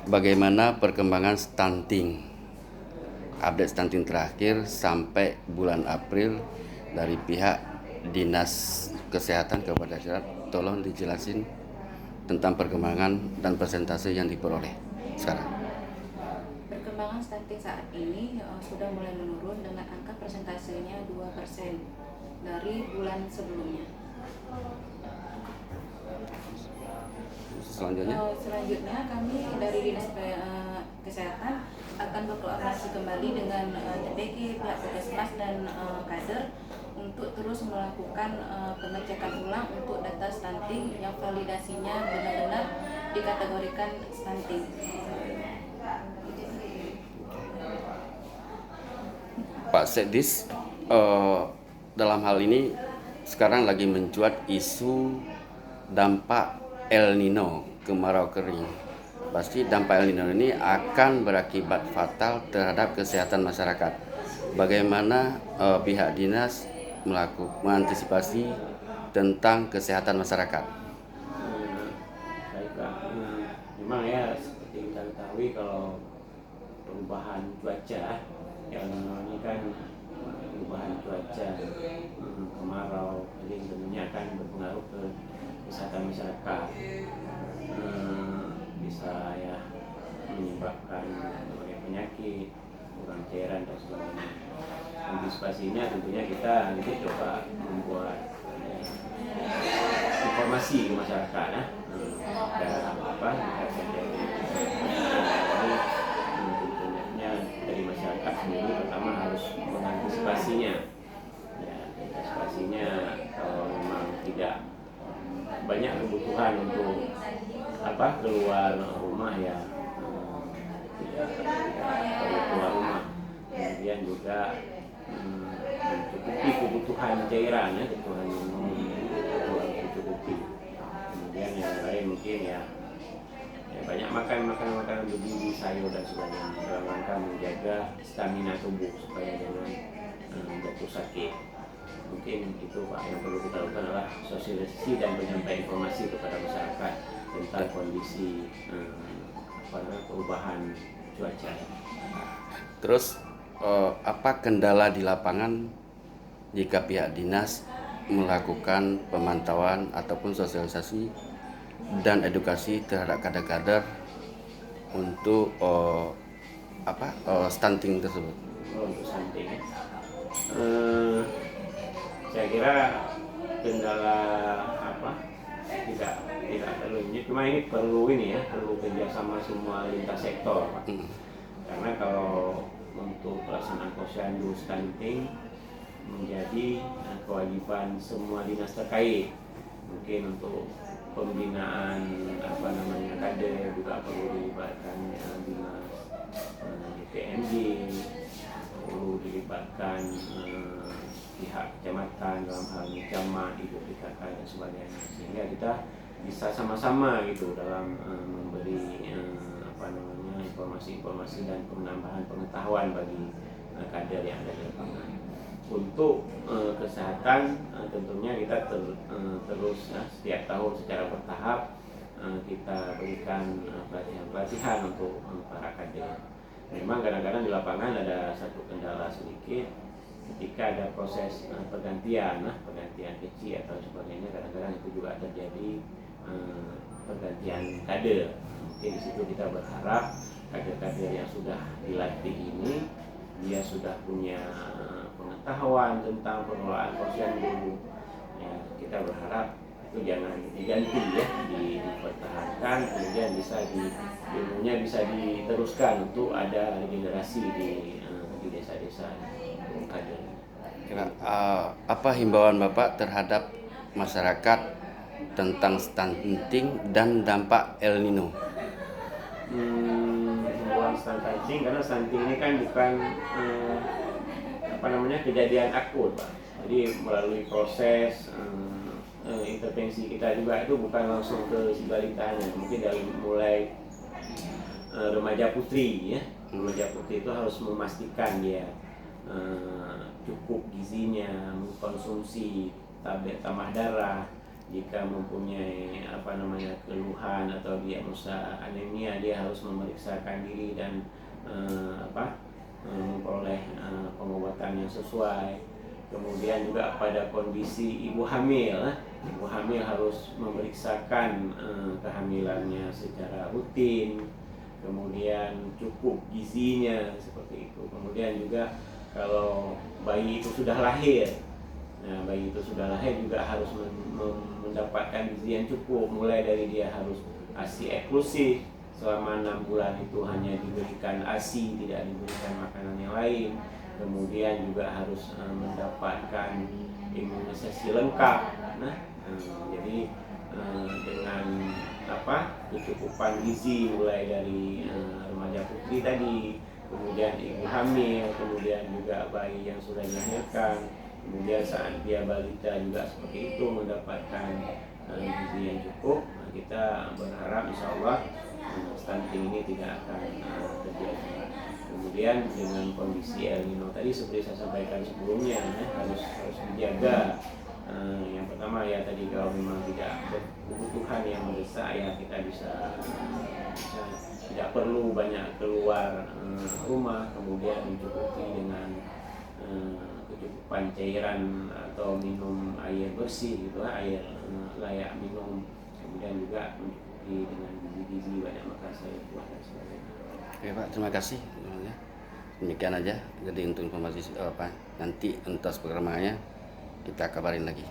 bagaimana perkembangan stunting, update stunting terakhir sampai bulan April dari pihak Dinas Kesehatan Kabupaten Cirebon. Tolong dijelasin tentang perkembangan dan persentase yang diperoleh sekarang. Perkembangan stunting saat ini sudah mulai menurun dengan angka persentasenya 2% dari bulan sebelumnya. Selanjutnya kami dari Dinas Kesehatan akan berkoordinasi kembali dengan TPK, pihak puskesmas dan kader untuk terus melakukan pengecekan ulang untuk data stunting yang validasinya benar-benar dikategorikan stunting. Pak Sekdis, dalam hal ini sekarang lagi mencuat isu dampak El Nino, kemarau kering. Pasti dampak El Nino ini akan berakibat fatal terhadap kesehatan masyarakat. Bagaimana pihak dinas mengantisipasi tentang kesehatan masyarakat? Baiklah, memang ya seperti kita ketahui kalau perubahan cuaca yang ini kan perubahan cuaca, kemarau, jadi tentunya akan berpengaruh ke kesehatan masyarakat, bisa ya menyebabkan berbagai penyakit, kurang cairan dan sebagainya. Antisipasinya tentunya kita nanti coba membuat informasi ke masyarakat ya. Dan tentunya dari masyarakat sendiri pertama harus mengantisipasinya. Ya, antisipasinya kalau memang tidak banyak kebutuhan untuk keluar rumah ya tidak perlu keluar rumah. Kemudian juga mencukupi kebutuhan cairan ya, kebutuhan minum mencukupi. Kemudian yang lain mungkin ya banyak makan makanan bergizi, sayur dan sebagainya dalam rangka menjaga stamina tubuh supaya jangan jatuh sakit. Mungkin itu Pak yang perlu kita lakukan adalah sosialisasi dan penyampaian informasi kepada masyarakat tentang kondisi perubahan cuaca. Terus apa kendala di lapangan jika pihak dinas melakukan pemantauan ataupun sosialisasi dan edukasi terhadap kader-kader untuk stunting tersebut? Untuk stunting ya. Saya kira kendala tidak terlalu ini, cuma ini perlu kerjasama semua lintas sektor Pak. Karena kalau untuk pelaksanaan posyandu stunting menjadi kewajiban semua dinas terkait. Mungkin untuk pembinaan kader juga perlu dilibatkan dinas DPMD, perlu dilibatkan pihak kecamatan dalam hal ini camat, ibu PKK dan sebagainya, sehingga kita bisa sama-sama gitu dalam memberi informasi-informasi dan penambahan pengetahuan bagi kader yang ada di lapangan. Untuk kesehatan tentunya kita terus setiap tahun secara bertahap kita berikan pelatihan untuk para kader. Memang kadang-kadang di lapangan ada satu kendala sedikit ketika ada proses pergantian kecil atau sebagainya, kadang-kadang itu juga terjadi pergantian kader. Mungkin di situ kita berharap kader-kader yang sudah dilatih ini dia sudah punya pengetahuan tentang pengelolaan posyandu. Ya, kita berharap itu jangan diganti ya, dipertahankan, kemudian ilmunya bisa diteruskan untuk ada regenerasi di desa-desa kader. Apa himbauan Bapak terhadap masyarakat tentang stunting dan dampak El Nino? Himbauan stunting, karena stunting ini kan bukan kejadian akut Pak. Jadi melalui proses intervensi kita juga itu bukan langsung ke si balitanya. Mungkin dari mulai remaja putri ya. Remaja putri itu harus memastikan dia cukup gizinya, mengkonsumsi tablet tambah darah, jika mempunyai keluhan atau diagnosa anemia, dia harus memeriksakan diri dan memperoleh pengobatan yang sesuai. Kemudian juga pada kondisi ibu hamil harus memeriksakan kehamilannya secara rutin, kemudian cukup gizinya seperti itu. Kemudian juga kalau bayi itu sudah lahir, bayi itu sudah lahir juga harus mendapatkan gizi yang cukup, mulai dari dia harus ASI eksklusif selama 6 bulan itu hanya diberikan ASI, tidak diberikan makanan yang lain. Kemudian juga harus mendapatkan imunisasi lengkap. Jadi dengan kecukupan gizi mulai dari remaja putri tadi, kemudian ibu hamil, kemudian juga bayi yang sudah dilahirkan, kemudian saat dia balita juga seperti itu mendapatkan gizi yang cukup. Kita berharap insya Allah stunting ini tidak akan terjadi. Kemudian dengan kondisi El Nino tadi seperti saya sampaikan sebelumnya, harus dijaga. Yang pertama ya tadi, kalau memang tidak kebutuhan yang mendesak ya kita bisa tidak perlu banyak keluar rumah, kemudian mencukupi dengan kecukupan cairan atau minum air bersih gitu, air layak minum, kemudian juga mencukupi dengan gizi-gizi, banyak makan sayur buah dan sebagainya. Oke Pak, terima kasih. Demikian aja. Jadi untuk informasi nanti entas perkembangannya kita kabarin lagi.